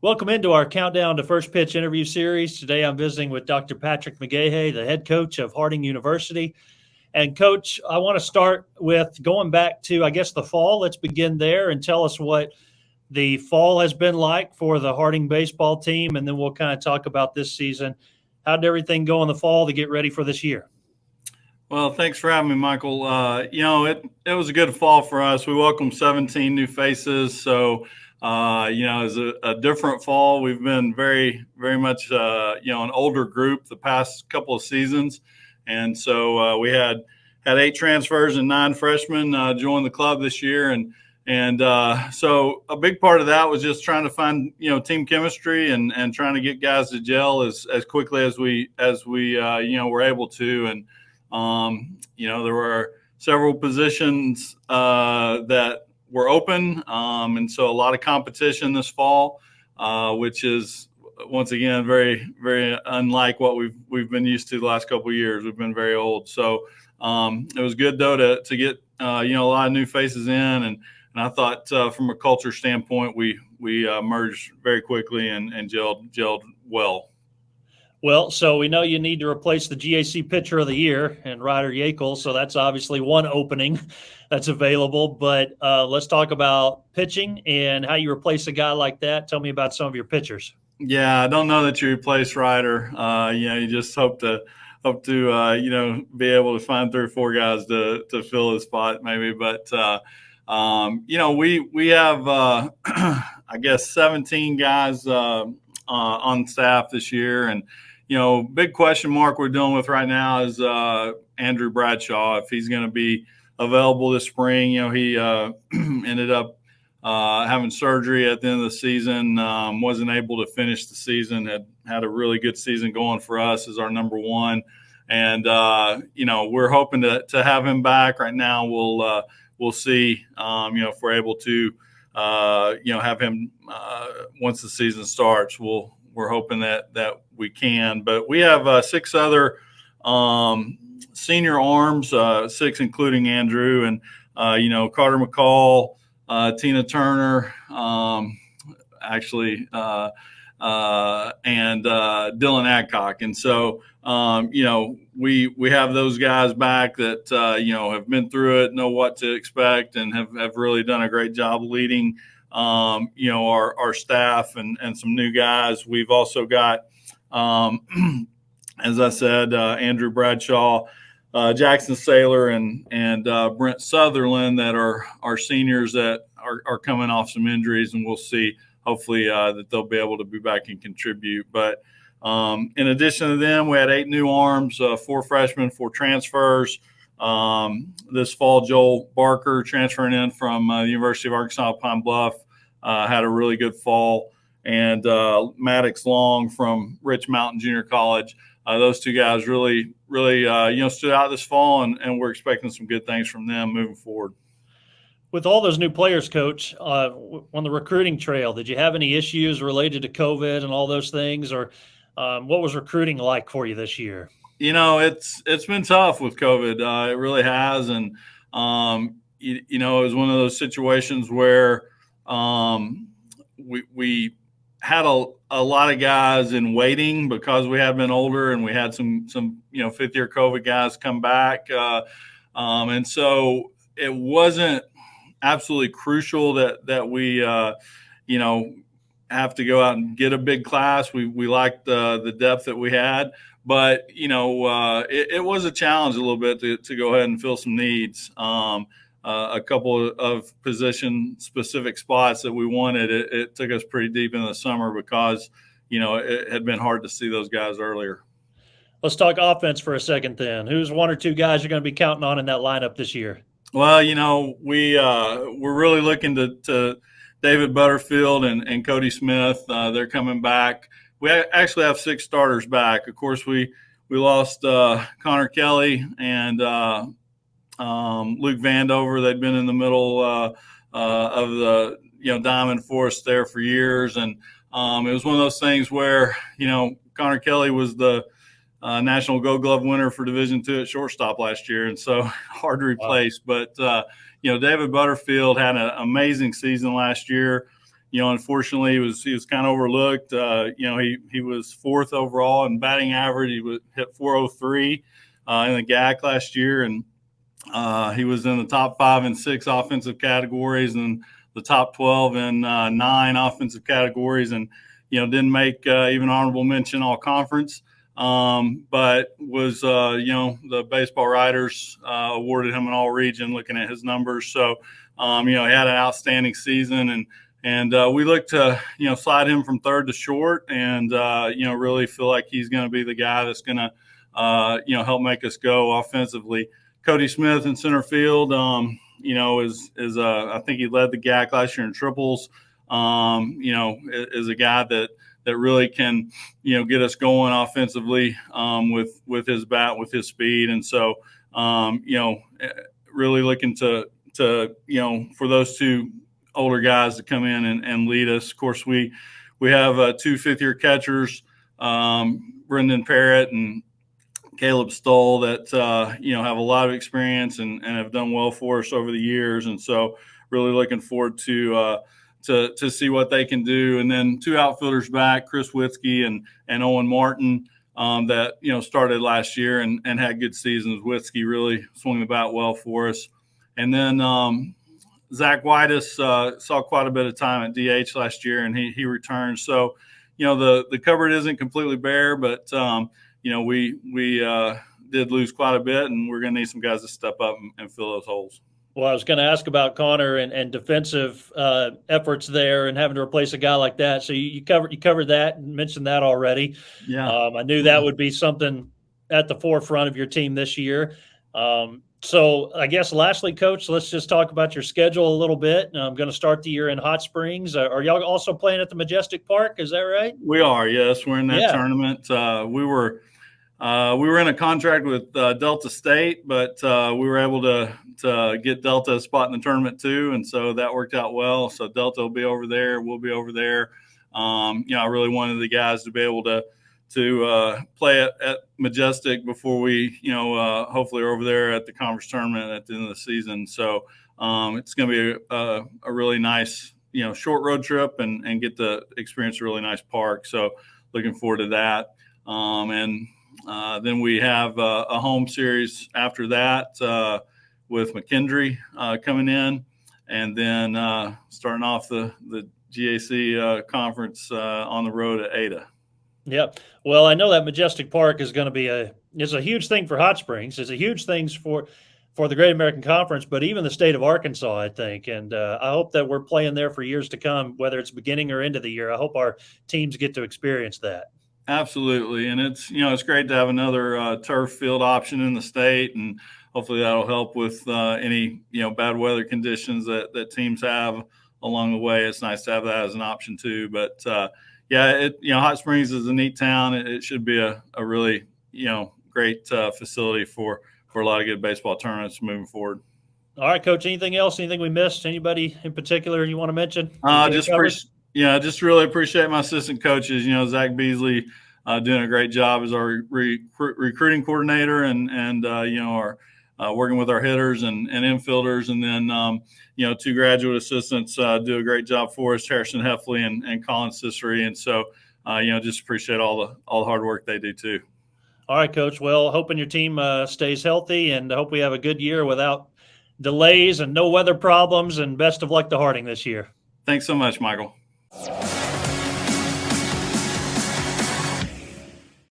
Welcome into our Countdown to First Pitch interview series. Today I'm visiting with Dr. Patrick McGaha, the head coach of Harding University. And Coach, I want to start with going back to, I guess, the fall. Let's begin there and tell us what the fall has been like for the Harding baseball team, and then we'll kind of talk about this season. How did everything go in the fall to get ready for this year? Well, thanks for having me, Michael. It was a good fall for us. We welcomed 17 new faces, so it's a different fall. We've been very, very much, an older group the past couple of seasons. And so we had 8 transfers and 9 freshmen join the club this year. And so a big part of that was just trying to find, team chemistry and trying to get guys to gel as quickly as we were able to. And, there were several positions that were open. And so a lot of competition this fall, which is once again, very, very unlike what we've been used to the last couple of years. We've been very old. So it was good though to get, a lot of new faces in. And I thought from a culture standpoint, we merged very quickly and gelled well. Well, so we know you need to replace the GAC Pitcher of the Year and Ryder Yakel, so that's obviously one opening that's available. But let's talk about pitching and how you replace a guy like that. Tell me about some of your pitchers. Yeah, I don't know that you replace Ryder. You just hope to be able to find 3 or 4 guys to fill his spot maybe. But we have I guess 17 guys on staff this year, and big question mark we're dealing with right now is Andrew Bradshaw, if he's going to be available this spring. He ended up having surgery at the end of the season, wasn't able to finish the season, had a really good season going for us as our number one. And, we're hoping to have him back. Right now we'll see, if we're able to, have him once the season starts. We're hoping that we can. But we have 6 other senior arms, 6 including Andrew, and Carter McCall, Tina Turner, and Dylan Adcock. And so we have those guys back that have been through it, know what to expect, and have really done a great job leading our staff and some new guys. We've also got as I said, Andrew Bradshaw, Jackson Saylor, and Brent Sutherland that are seniors that are coming off some injuries, and we'll see hopefully that they'll be able to be back and contribute. But in addition to them, we had 8 new arms, 4 freshmen, 4 transfers. This fall, Joel Barker transferring in from the University of Arkansas Pine Bluff had a really good fall, and Maddox Long from Rich Mountain Junior College. Those 2 guys really stood out this fall, and we're expecting some good things from them moving forward. With all those new players, Coach, on the recruiting trail, did you have any issues related to COVID and all those things, or what was recruiting like for you this year? It's been tough with COVID. It really has, and it was one of those situations where we had a lot of guys in waiting because we had been older, and we had some 5th-year COVID guys come back, and so it wasn't absolutely crucial that we have to go out and get a big class. We liked the depth that we had, but it was a challenge a little bit to go ahead and fill some needs. A couple of position specific spots that we wanted. It took us pretty deep in the summer because it had been hard to see those guys earlier. Let's talk offense for a second then. Who's 1 or 2 guys you're going to be counting on in that lineup this year? Well, we're really looking to David Butterfield and Cody Smith. They're coming back. We actually have 6 starters back. Of course, we lost Connor Kelly and Luke Vandover. They'd been in the middle of the diamond for us there for years, and it was one of those things where Connor Kelly was the National Gold Glove winner for Division II at shortstop last year, and so hard to replace. Wow. But David Butterfield had an amazing season last year. unfortunately, he was kind of overlooked. He was 4th overall in batting average. He hit 403 in the GAC last year, and he was in the top 5 and 6 offensive categories, and the top 12 in 9 offensive categories, and didn't make even honorable mention all conference. But was the baseball writers awarded him an all region looking at his numbers. So he had an outstanding season, and we look to slide him from third to short, and really feel like he's going to be the guy that's going to help make us go offensively. Cody Smith in center field, is I think he led the GAC last year in triples. Is a guy that really can, get us going offensively with his bat, with his speed. And so, really looking to for those 2 older guys to come in and lead us. Of course, we have 2 fifth-year catchers, Brendan Parrott and Caleb Stoll, that have a lot of experience and have done well for us over the years. And so really looking forward to see what they can do. And then 2 outfielders back, Chris Witzke and Owen Martin, that started last year and had good seasons. Witzke really swung the bat well for us. And then Zach Whitus saw quite a bit of time at DH last year, and he returned. So the cupboard isn't completely bare, but we did lose quite a bit, and we're going to need some guys to step up and fill those holes. Well, I was going to ask about Connor and defensive efforts there, and having to replace a guy like that. So you covered that and mentioned that already. Yeah, I knew that would be something at the forefront of your team this year. So I guess lastly, Coach, let's just talk about your schedule a little bit. I'm going to start the year in Hot Springs. Are y'all also playing at the Majestic Park? Is that right? We are. Yes, we're in that tournament. We were in a contract with Delta State, but we were able to get Delta a spot in the tournament too, and so that worked out well. So Delta will be over there. We'll be over there. I really wanted the guys to be able to play at Majestic before we, hopefully are over there at the conference tournament at the end of the season. So it's going to be a really nice, short road trip and get to experience a really nice park. So looking forward to that. And then we have a home series after that with McKendree coming in, and then starting off the GAC conference on the road at Ada. Yep. Well, I know that Majestic Park is going to be a huge thing for Hot Springs. It's a huge thing for the Great American Conference, but even the state of Arkansas, I think. And I hope that we're playing there for years to come, whether it's beginning or end of the year. I hope our teams get to experience that. Absolutely. And it's great to have another turf field option in the state, and hopefully that'll help with any, bad weather conditions that teams have along the way. It's nice to have that as an option too. But Hot Springs is a neat town. It should be a really, great facility for a lot of good baseball tournaments moving forward. All right, Coach, anything else? Anything we missed? Anybody in particular you want to mention? Just really appreciate my assistant coaches. Zach Beasley doing a great job as our recruiting coordinator, and our working with our hitters and infielders, and then 2 graduate assistants do a great job for us, Harrison Heffley and Colin Cicery. And so just appreciate all the hard work they do too. All right, Coach. Well, hoping your team stays healthy, and I hope we have a good year without delays and no weather problems, and best of luck to Harding this year. Thanks so much, Michael.